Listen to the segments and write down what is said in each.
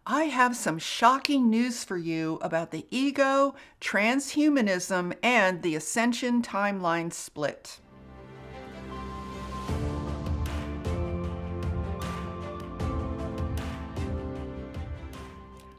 I have some shocking news for you about the ego, transhumanism, and the Ascension timeline split.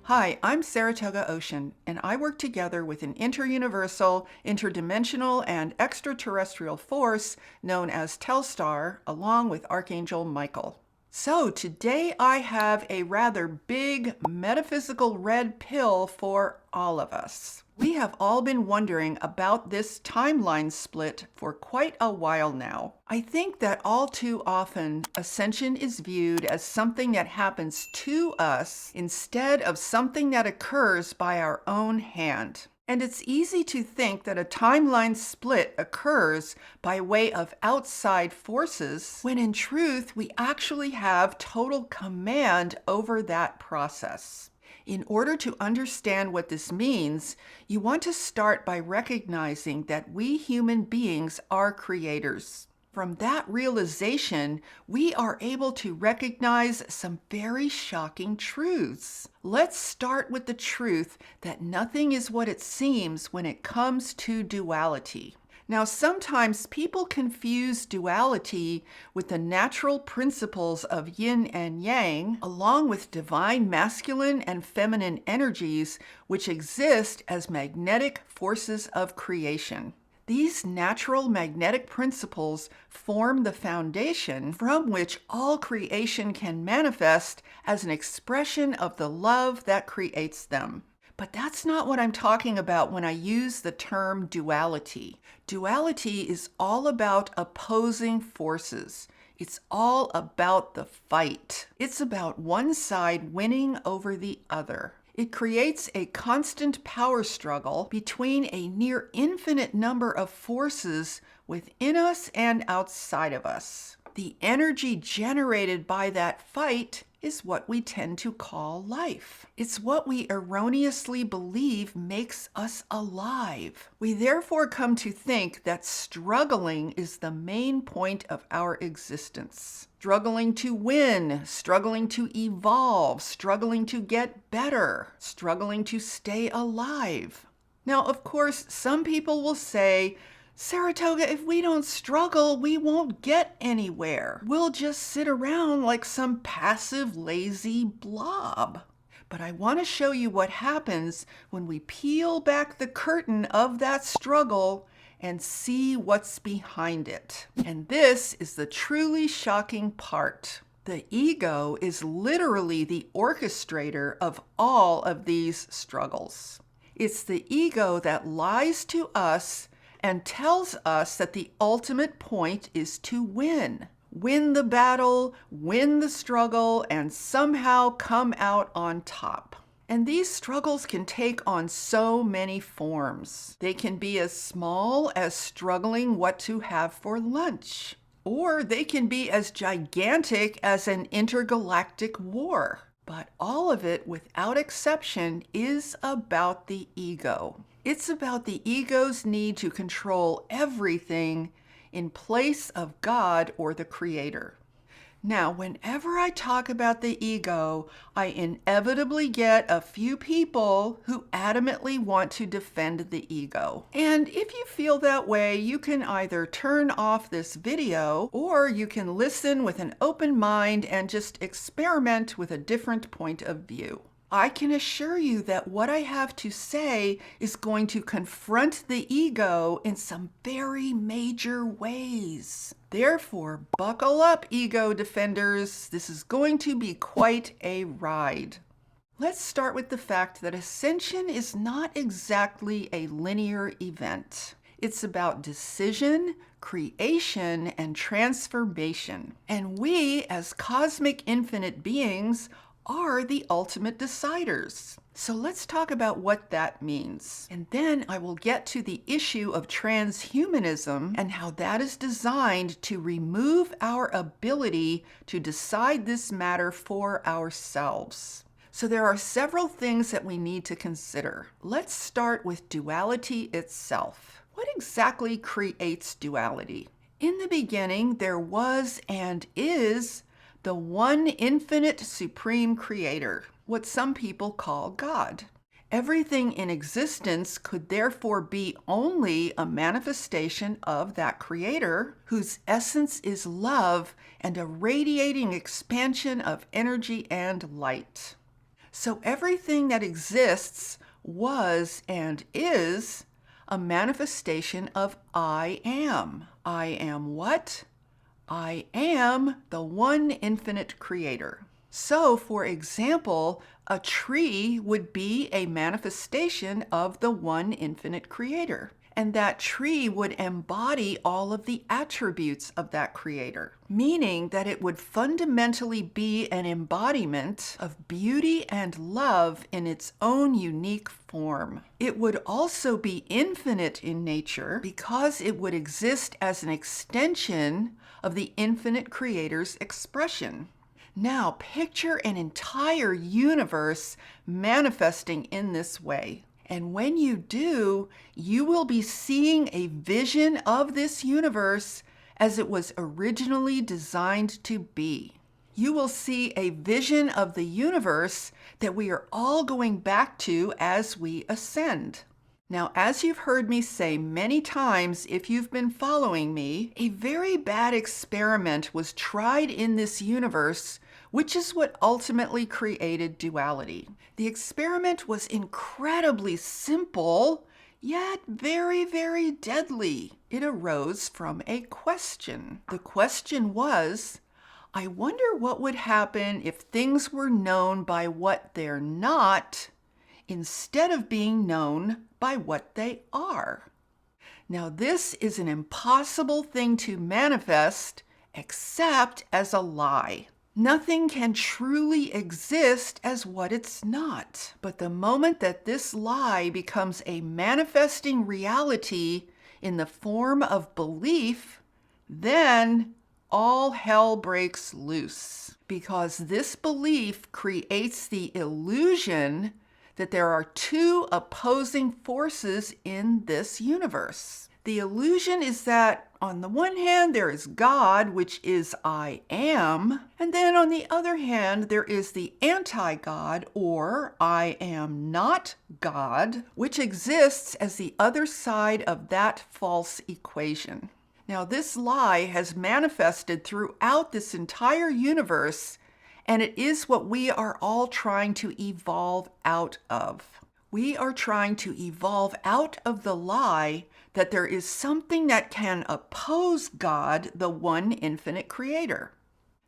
Hi, I'm Saratoga Ocean, and I work together with an interuniversal, interdimensional, and extraterrestrial force known as Telstar, along with Archangel Michael. So today I have a rather big metaphysical red pill for all of us. We have all been wondering about this timeline split for quite a while now. I think that all too often, ascension is viewed as something that happens to us instead of something that occurs by our own hand. And it's easy to think that a timeline split occurs by way of outside forces, when in truth, we actually have total command over that process. In order to understand what this means, you want to start by recognizing that we human beings are creators. From that realization, we are able to recognize some very shocking truths. Let's start with the truth that nothing is what it seems when it comes to duality. Now, sometimes people confuse duality with the natural principles of yin and yang, along with divine masculine and feminine energies, which exist as magnetic forces of creation. These natural magnetic principles form the foundation from which all creation can manifest as an expression of the love that creates them. But that's not what I'm talking about when I use the term duality. Duality is all about opposing forces. It's all about the fight. It's about one side winning over the other. It creates a constant power struggle between a near infinite number of forces within us and outside of us. The energy generated by that fight is what we tend to call life. It's what we erroneously believe makes us alive. We therefore come to think that struggling is the main point of our existence. Struggling to win, struggling to evolve, struggling to get better, struggling to stay alive. Now, of course, some people will say, Saratoga, if we don't struggle, we won't get anywhere. We'll just sit around like some passive, lazy blob. But I want to show you what happens when we peel back the curtain of that struggle and see what's behind it. And this is the truly shocking part. The ego is literally the orchestrator of all of these struggles. It's the ego that lies to us and tells us that the ultimate point is to win. Win the battle, win the struggle, and somehow come out on top. And these struggles can take on so many forms. They can be as small as struggling what to have for lunch, or they can be as gigantic as an intergalactic war. But all of it, without exception, is about the ego. It's about the ego's need to control everything in place of God or the Creator. Now, whenever I talk about the ego, I inevitably get a few people who adamantly want to defend the ego. And if you feel that way, you can either turn off this video, or you can listen with an open mind and just experiment with a different point of view. I can assure you that what I have to say is going to confront the ego in some very major ways. Therefore, buckle up, ego defenders. This is going to be quite a ride. Let's start with the fact that ascension is not exactly a linear event. It's about decision, creation, and transformation. And we, as cosmic infinite beings, are the ultimate deciders. So let's talk about what that means. And then I will get to the issue of transhumanism and how that is designed to remove our ability to decide this matter for ourselves. So there are several things that we need to consider. Let's start with duality itself. What exactly creates duality? In the beginning, there was and is the one infinite supreme creator. what some people call God. Everything in existence could therefore be only a manifestation of that creator whose essence is love and a radiating expansion of energy and light. So everything that exists was and is a manifestation of I am. I am what? I am the one infinite creator. So, for example, a tree would be a manifestation of the one infinite creator. And that tree would embody all of the attributes of that creator, meaning that it would fundamentally be an embodiment of beauty and love in its own unique form. It would also be infinite in nature because it would exist as an extension of the infinite creator's expression. Now, picture an entire universe manifesting in this way. And when you do, you will be seeing a vision of this universe as it was originally designed to be. You will see a vision of the universe that we are all going back to as we ascend. Now, as you've heard me say many times if you've been following me, a very bad experiment was tried in this universe, which is what ultimately created duality. The experiment was incredibly simple, yet very, very deadly. It arose from a question. The question was, I wonder what would happen if things were known by what they're not, instead of being known by what they are. Now, this is an impossible thing to manifest except as a lie. Nothing can truly exist as what it's not. But the moment that this lie becomes a manifesting reality in the form of belief, then all hell breaks loose. Because this belief creates the illusion that there are two opposing forces in this universe. The illusion is that on the one hand, there is God, which is I am, and then on the other hand, there is the anti-God, or I am not God, which exists as the other side of that false equation. Now, this lie has manifested throughout this entire universe, and it is what we are all trying to evolve out of. We are trying to evolve out of the lie that there is something that can oppose God, the one infinite creator.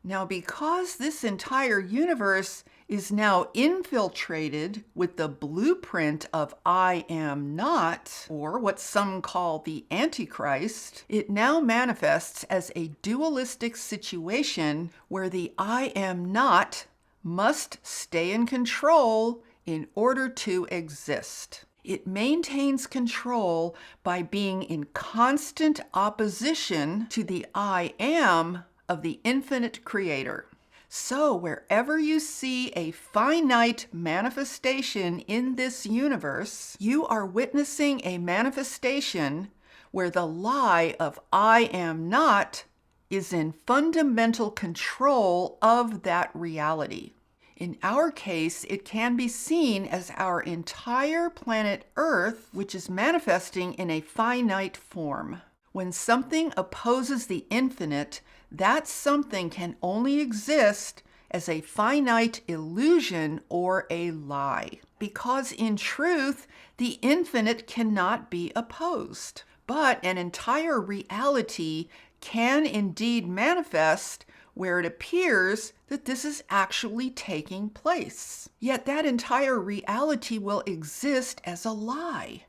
Now, because this entire universe is now infiltrated with the blueprint of I am not, or what some call the Antichrist, it now manifests as a dualistic situation where the I am not must stay in control in order to exist. It maintains control by being in constant opposition to the I am of the infinite creator. So wherever you see a finite manifestation in this universe, you are witnessing a manifestation where the lie of I am not is in fundamental control of that reality. In our case, it can be seen as our entire planet Earth, which is manifesting in a finite form. When something opposes the infinite, that something can only exist as a finite illusion or a lie. Because in truth, the infinite cannot be opposed. But an entire reality can indeed manifest where it appears that this is actually taking place. Yet that entire reality will exist as a lie.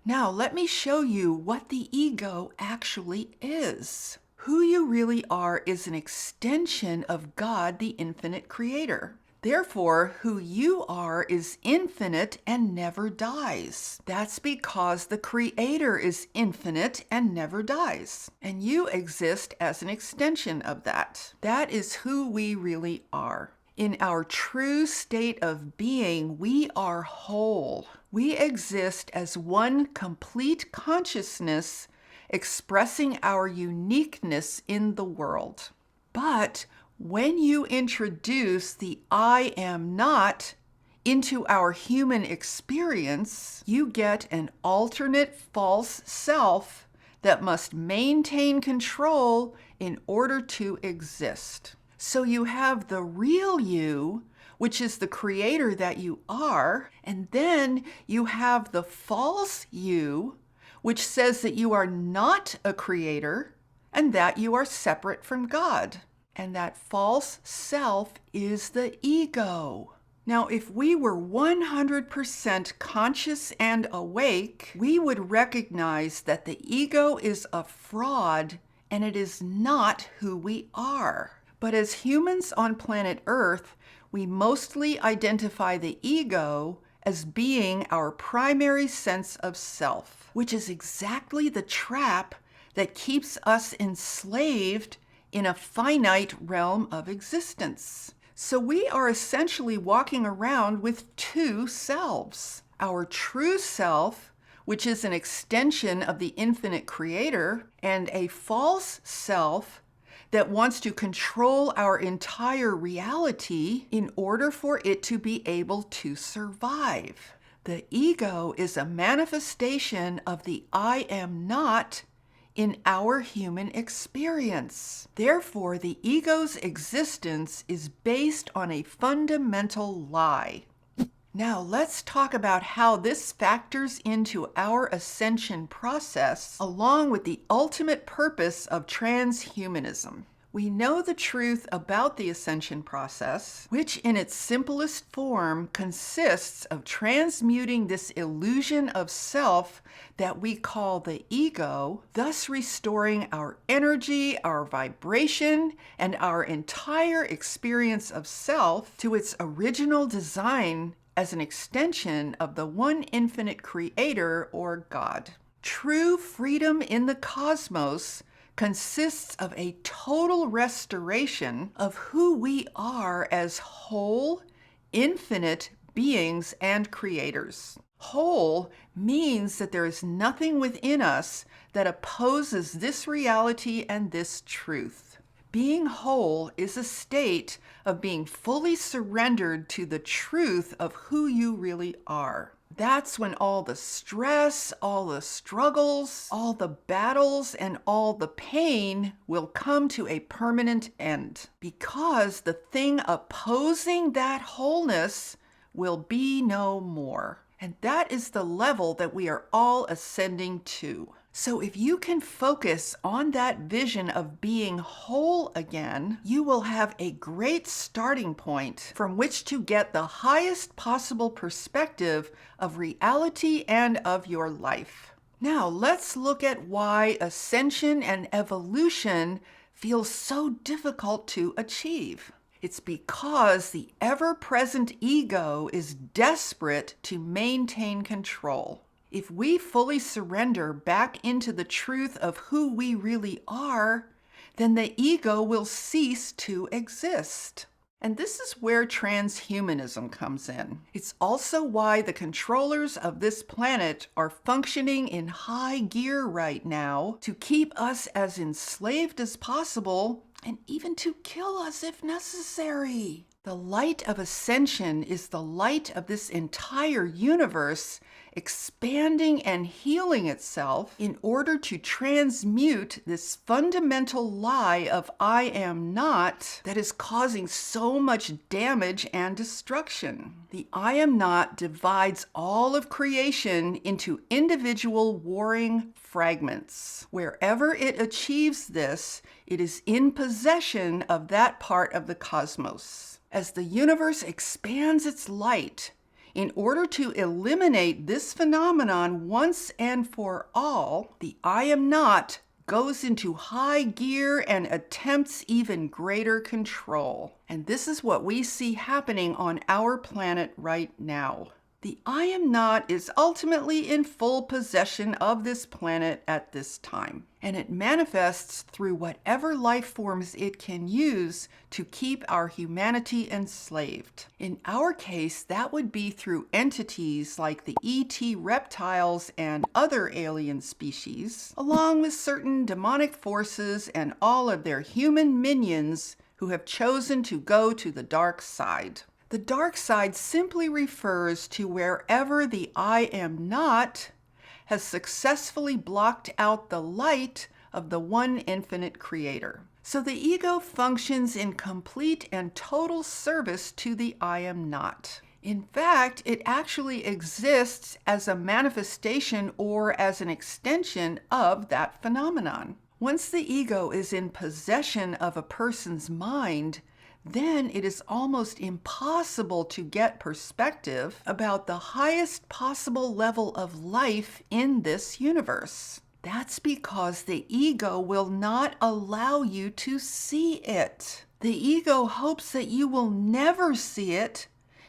Now, let me show you what the ego actually is. Who you really are is an extension of God, the infinite creator. Therefore, who you are is infinite and never dies. That's because the Creator is infinite and never dies. And you exist as an extension of that. That is who we really are. In our true state of being, we are whole. We exist as one complete consciousness expressing our uniqueness in the world. But When you introduce the I am not into our human experience, you get an alternate false self that must maintain control in order to exist. So you have the real you, which is the creator that you are, and then you have the false you, which says that you are not a creator and that you are separate from God. And that false self is the ego. Now, if we were 100% conscious and awake, we would recognize that the ego is a fraud and it is not who we are. But as humans on planet Earth, we mostly identify the ego as being our primary sense of self, which is exactly the trap that keeps us enslaved in a finite realm of existence. So we are essentially walking around with two selves. Our true self, which is an extension of the infinite creator, and a false self that wants to control our entire reality in order for it to be able to survive. The ego is a manifestation of the I am not in our human experience. Therefore, the ego's existence is based on a fundamental lie. Now, let's talk about how this factors into our ascension process, along with the ultimate purpose of transhumanism. We know the truth about the ascension process, which in its simplest form consists of transmuting this illusion of self that we call the ego, thus restoring our energy, our vibration, and our entire experience of self to its original design as an extension of the one infinite creator or God. True freedom in the cosmos consists of a total restoration of who we are as whole, infinite beings and creators. Whole means that there is nothing within us that opposes this reality and this truth. Being whole is a state of being fully surrendered to the truth of who you really are. That's when all the stress, all the struggles, all the battles, and all the pain will come to a permanent end, because the thing opposing that wholeness will be no more. And that is the level that we are all ascending to. So if you can focus on that vision of being whole again, you will have a great starting point from which to get the highest possible perspective of reality and of your life. Now let's look at why ascension and evolution feel so difficult to achieve. It's because the ever-present ego is desperate to maintain control. If we fully surrender back into the truth of who we really are, then the ego will cease to exist. And this is where transhumanism comes in. It's also why the controllers of this planet are functioning in high gear right now to keep us as enslaved as possible and even to kill us if necessary. The light of ascension is the light of this entire universe expanding and healing itself in order to transmute this fundamental lie of I am not that is causing so much damage and destruction. The I am not divides all of creation into individual warring fragments. Wherever it achieves this, it is in possession of that part of the cosmos. As the universe expands its light, in order to eliminate this phenomenon once and for all, the I am not goes into high gear and attempts even greater control. And this is what we see happening on our planet right now. The I am not is ultimately in full possession of this planet at this time, and it manifests through whatever life forms it can use to keep our humanity enslaved. In our case, that would be through entities like the ET reptiles and other alien species, along with certain demonic forces and all of their human minions who have chosen to go to the dark side. The dark side simply refers to wherever the I am not has successfully blocked out the light of the one infinite creator. So the ego functions in complete and total service to the I am not. In fact, it actually exists as a manifestation or as an extension of that phenomenon. Once the ego is in possession of a person's mind, then it is almost impossible to get perspective about the highest possible level of life in this universe. That's because the ego will not allow you to see it. The ego hopes that you will never see it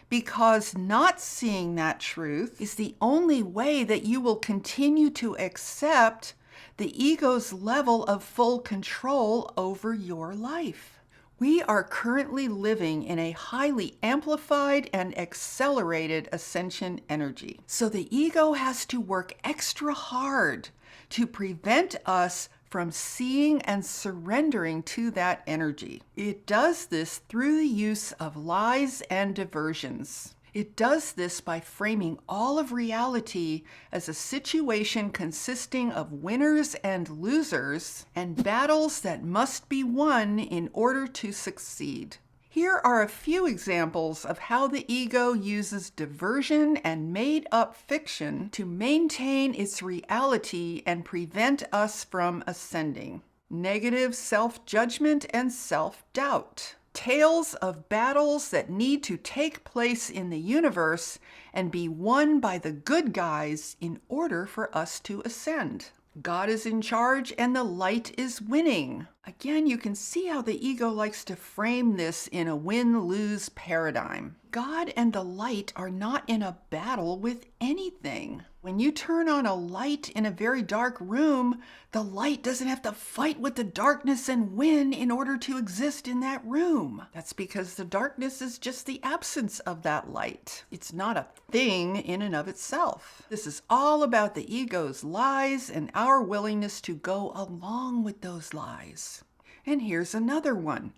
because not seeing that truth is the only way that you will continue to accept the ego's level of full control over your life. We are currently living in a highly amplified and accelerated ascension energy. So the ego has to work extra hard to prevent us from seeing and surrendering to that energy. It does this through the use of lies and diversions. It does this by framing all of reality as a situation consisting of winners and losers and battles that must be won in order to succeed. Here are a few examples of how the ego uses diversion and made-up fiction to maintain its reality and prevent us from ascending. Negative self-judgment and self-doubt. Tales of battles that need to take place in the universe and be won by the good guys in order for us to ascend. God is in charge and the light is winning. Again, you can see how the ego likes to frame this in a win-lose paradigm. God and the light are not in a battle with anything. When you turn on a light in a very dark room, the light doesn't have to fight with the darkness and win in order to exist in that room. That's because the darkness is just the absence of that light. It's not a thing in and of itself. This is all about the ego's lies and our willingness to go along with those lies. And here's another one.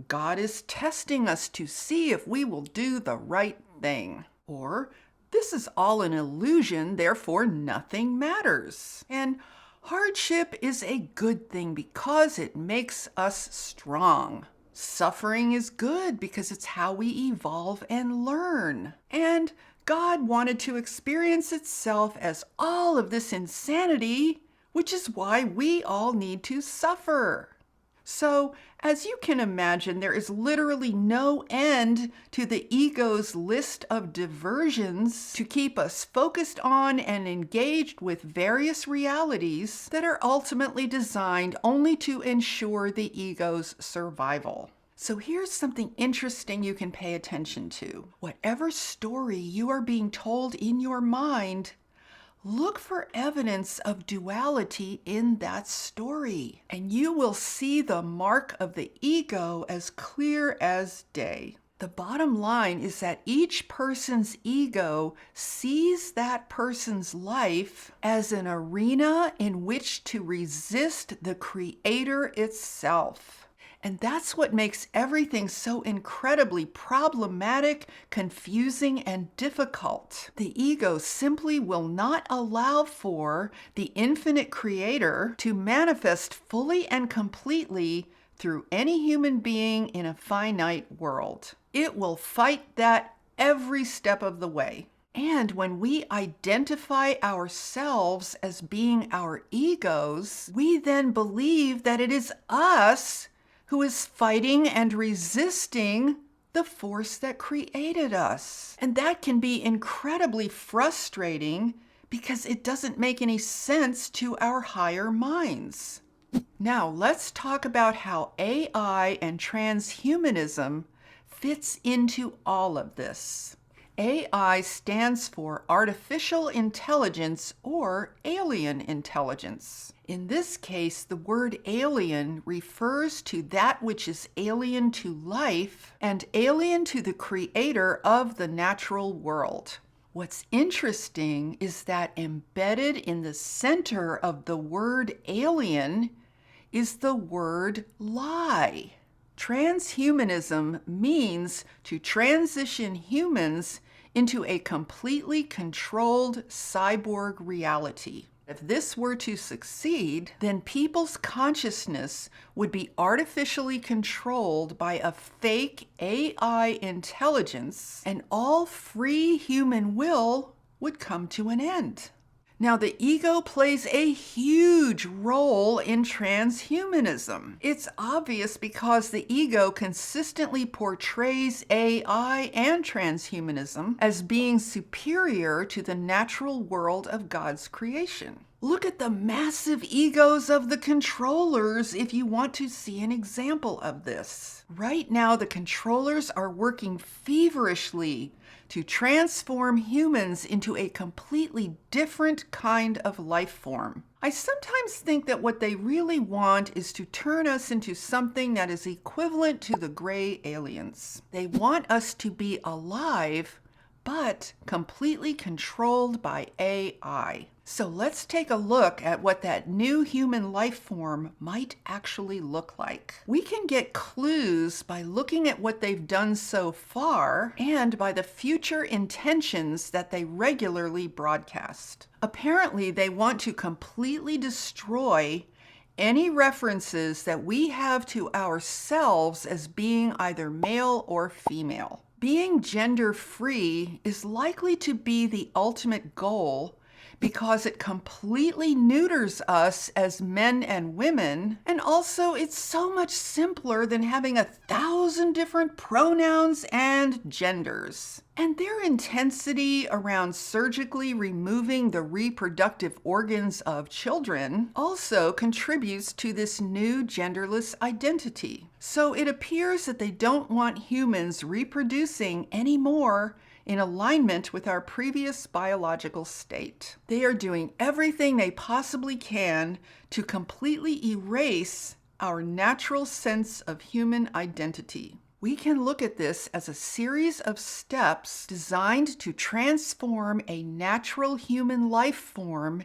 God is testing us to see if we will do the right thing. Or, this is all an illusion, therefore nothing matters. And hardship is a good thing because it makes us strong. Suffering is good because it's how we evolve and learn. And God wanted to experience itself as all of this insanity, which is why we all need to suffer. So, as you can imagine, there is literally no end to the ego's list of diversions to keep us focused on and engaged with various realities that are ultimately designed only to ensure the ego's survival. So here's something interesting you can pay attention to. Whatever story you are being told in your mind, look for evidence of duality in that story, and you will see the mark of the ego as clear as day. The bottom line is that each person's ego sees that person's life as an arena in which to resist the creator itself. And that's what makes everything so incredibly problematic, confusing, and difficult. The ego simply will not allow for the infinite creator to manifest fully and completely through any human being in a finite world. It will fight that every step of the way. And when we identify ourselves as being our egos, we then believe that it is us who is fighting and resisting the force that created us. And that can be incredibly frustrating because it doesn't make any sense to our higher minds. Now, let's talk about how AI and transhumanism fits into all of this. AI stands for artificial intelligence or alien intelligence. In this case, the word alien refers to that which is alien to life and alien to the creator of the natural world. What's interesting is that embedded in the center of the word alien is the word lie. Transhumanism means to transition humans into a completely controlled cyborg reality. If this were to succeed, then people's consciousness would be artificially controlled by a fake AI intelligence, and all free human will would come to an end. Now, the ego plays a huge role in transhumanism. It's obvious because the ego consistently portrays AI and transhumanism as being superior to the natural world of God's creation. Look at the massive egos of the controllers if you want to see an example of this. Right now, the controllers are working feverishly to transform humans into a completely different kind of life form. I sometimes think that what they really want is to turn us into something that is equivalent to the gray aliens. They want us to be alive, but completely controlled by AI. So let's take a look at what that new human life form might actually look like. We can get clues by looking at what they've done so far and by the future intentions that they regularly broadcast. Apparently, they want to completely destroy any references that we have to ourselves as being either male or female. Being gender-free is likely to be the ultimate goal because it completely neuters us as men and women, and also it's so much simpler than having 1,000 different pronouns and genders. And their intensity around surgically removing the reproductive organs of children also contributes to this new genderless identity. So it appears that they don't want humans reproducing anymore in alignment with our previous biological state. They are doing everything they possibly can to completely erase our natural sense of human identity. We can look at this as a series of steps designed to transform a natural human life form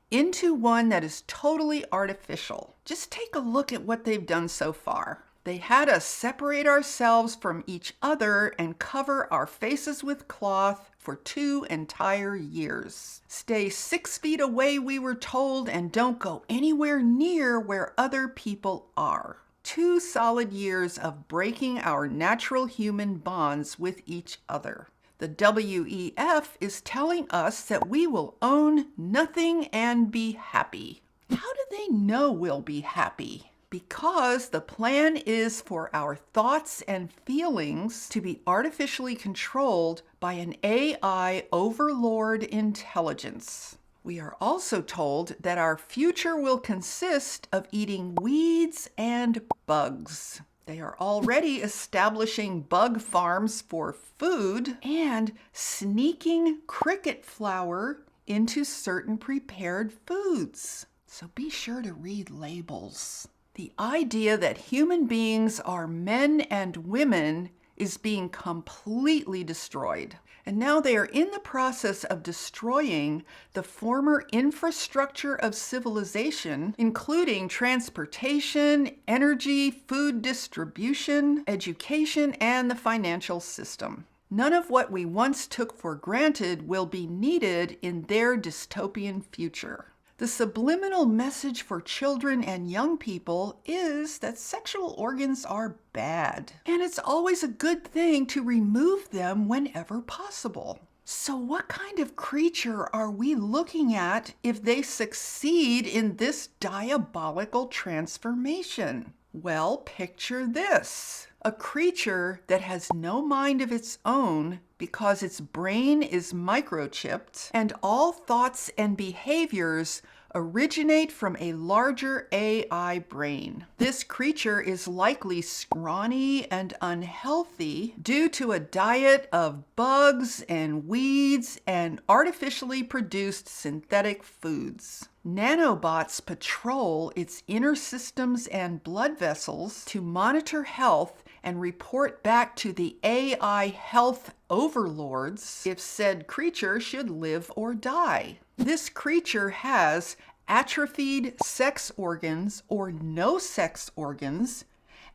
into one that is totally artificial. Just take a look at what they've done so far. They had us separate ourselves from each other and cover our faces with cloth for 2 entire years. Stay 6 feet away, we were told, and don't go anywhere near where other people are. 2 solid years of breaking our natural human bonds with each other. The WEF is telling us that we will own nothing and be happy. How do they know we'll be happy? Because the plan is for our thoughts and feelings to be artificially controlled by an AI overlord intelligence. We are also told that our future will consist of eating weeds and bugs. They are already establishing bug farms for food and sneaking cricket flour into certain prepared foods. So be sure to read labels. The idea that human beings are men and women is being completely destroyed. And now they are in the process of destroying the former infrastructure of civilization, including transportation, energy, food distribution, education, and the financial system. None of what we once took for granted will be needed in their dystopian future. The subliminal message for children and young people is that sexual organs are bad, and it's always a good thing to remove them whenever possible. So what kind of creature are we looking at if they succeed in this diabolical transformation? Well, picture this. A creature that has no mind of its own because its brain is microchipped and all thoughts and behaviors originate from a larger AI brain. This creature is likely scrawny and unhealthy due to a diet of bugs and weeds and artificially produced synthetic foods. Nanobots patrol its inner systems and blood vessels to monitor health and report back to the AI health overlords if said creature should live or die. This creature has atrophied sex organs or no sex organs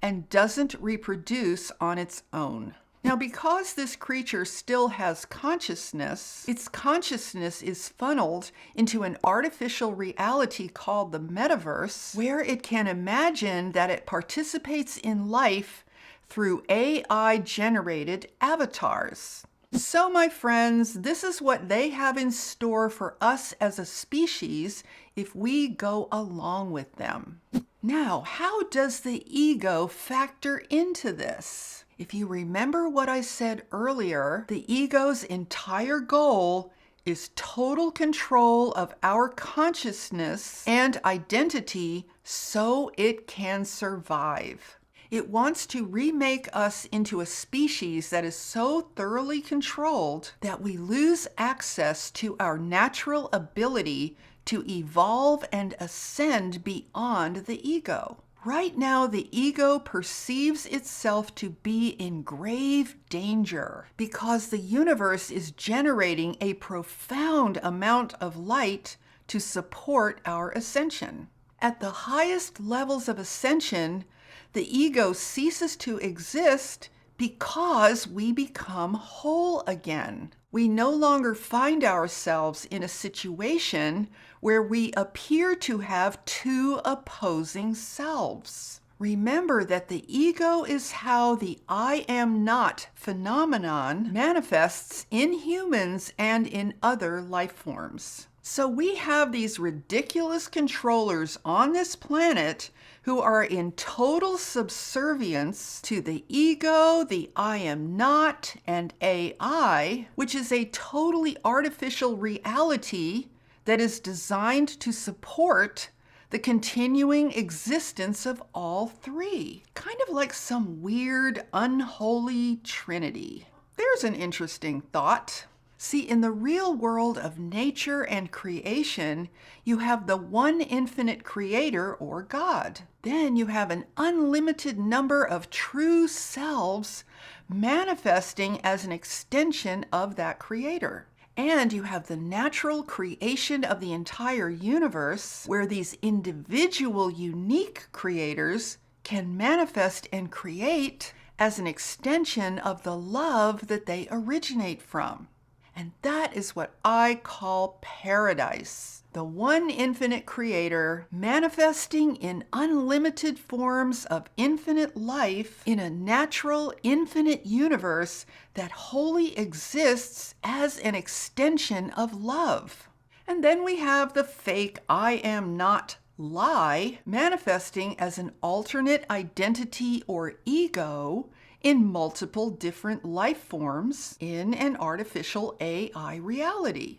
and doesn't reproduce on its own. Now, because this creature still has consciousness, its consciousness is funneled into an artificial reality called the metaverse, where it can imagine that it participates in life through AI-generated avatars. So, my friends, this is what they have in store for us as a species if we go along with them. Now, how does the ego factor into this? If you remember what I said earlier, the ego's entire goal is total control of our consciousness and identity so it can survive. It wants to remake us into a species that is so thoroughly controlled that we lose access to our natural ability to evolve and ascend beyond the ego. Right now, the ego perceives itself to be in grave danger because the universe is generating a profound amount of light to support our ascension. At the highest levels of ascension, the ego ceases to exist because we become whole again. We no longer find ourselves in a situation where we appear to have two opposing selves. Remember that the ego is how the I am not phenomenon manifests in humans and in other life forms. So we have these ridiculous controllers on this planet who are in total subservience to the ego, the I am not, and AI, which is a totally artificial reality that is designed to support the continuing existence of all three. Kind of like some weird, unholy trinity. There's an interesting thought. See, in the real world of nature and creation, you have the one infinite creator or God. Then you have an unlimited number of true selves manifesting as an extension of that creator. And you have the natural creation of the entire universe, where these individual, unique creators can manifest and create as an extension of the love that they originate from. And that is what I call paradise. The one infinite creator manifesting in unlimited forms of infinite life in a natural, infinite universe that wholly exists as an extension of love. And then we have the fake I am not lie manifesting as an alternate identity or ego in multiple different life forms in an artificial AI reality.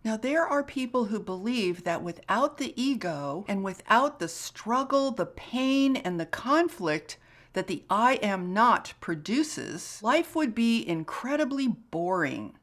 Now, there are people who believe that without the ego and without the struggle, the pain, and the conflict that the I am not produces, life would be incredibly boring.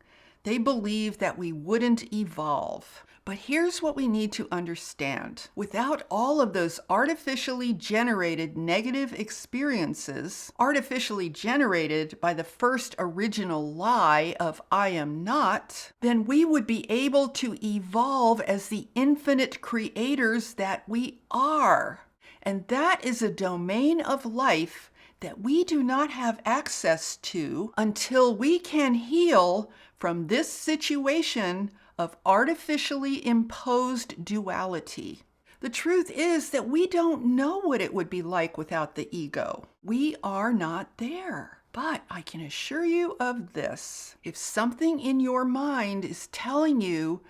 They believe that we wouldn't evolve. But here's what we need to understand. Without all of those artificially generated negative experiences, artificially generated by the first original lie of I am not, then we would be able to evolve as the infinite creators that we are. And that is a domain of life that we do not have access to until we can heal from this situation of artificially imposed duality. The truth is that we don't know what it would be like without the ego. We are not there. But I can assure you of this. If something in your mind is telling you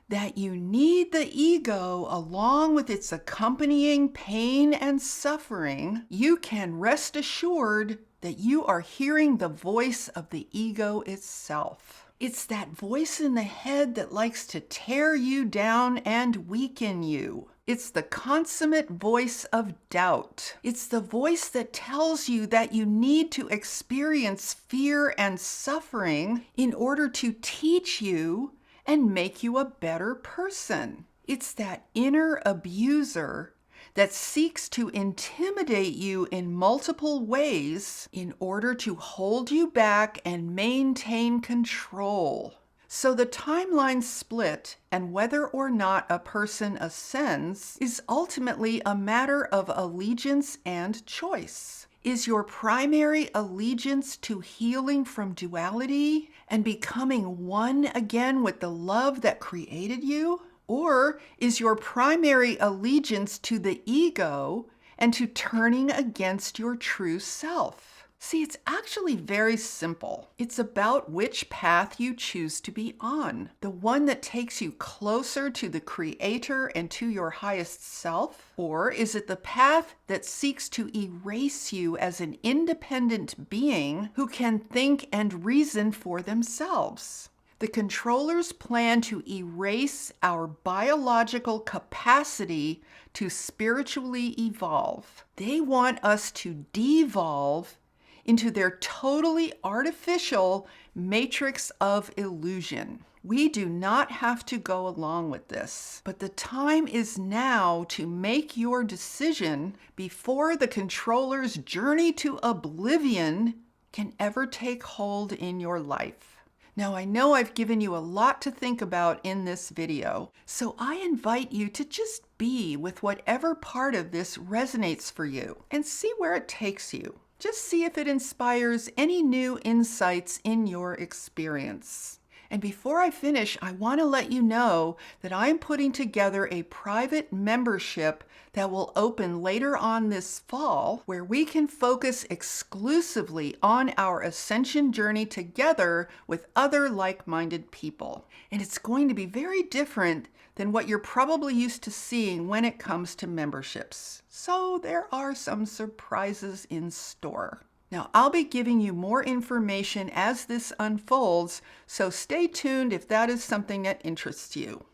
that you need the ego along with its accompanying pain and suffering, you can rest assured that you are hearing the voice of the ego itself. It's that voice in the head that likes to tear you down and weaken you. It's the consummate voice of doubt. It's the voice that tells you that you need to experience fear and suffering in order to teach you and make you a better person. It's that inner abuser that seeks to intimidate you in multiple ways in order to hold you back and maintain control. So the timeline split and whether or not a person ascends is ultimately a matter of allegiance and choice. Is your primary allegiance to healing from duality and becoming one again with the love that created you? Or is your primary allegiance to the ego and to turning against your true self? See, it's actually very simple. It's about which path you choose to be on. The one that takes you closer to the Creator and to your highest self? Or is it the path that seeks to erase you as an independent being who can think and reason for themselves? The controllers plan to erase our biological capacity to spiritually evolve. They want us to devolve into their totally artificial matrix of illusion. We do not have to go along with this, but the time is now to make your decision before the controller's journey to oblivion can ever take hold in your life. Now, I know I've given you a lot to think about in this video, so I invite you to just be with whatever part of this resonates for you and see where it takes you. Just see if it inspires any new insights in your experience. And before I finish, I want to let you know that I'm putting together a private membership that will open later on this fall, where we can focus exclusively on our ascension journey together with other like-minded people. And it's going to be very different than what you're probably used to seeing when it comes to memberships. So there are some surprises in store. Now, I'll be giving you more information as this unfolds, so stay tuned if that is something that interests you.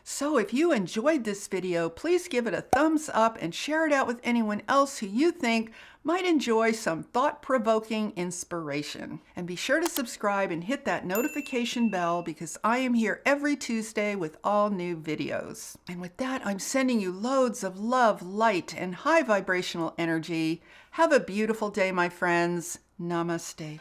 So if you enjoyed this video, please give it a thumbs up and share it out with anyone else who you think might enjoy some thought-provoking inspiration. And be sure to subscribe and hit that notification bell, because I am here every Tuesday with all new videos. And with that, I'm sending you loads of love, light, and high vibrational energy. Have a beautiful day, my friends. Namaste.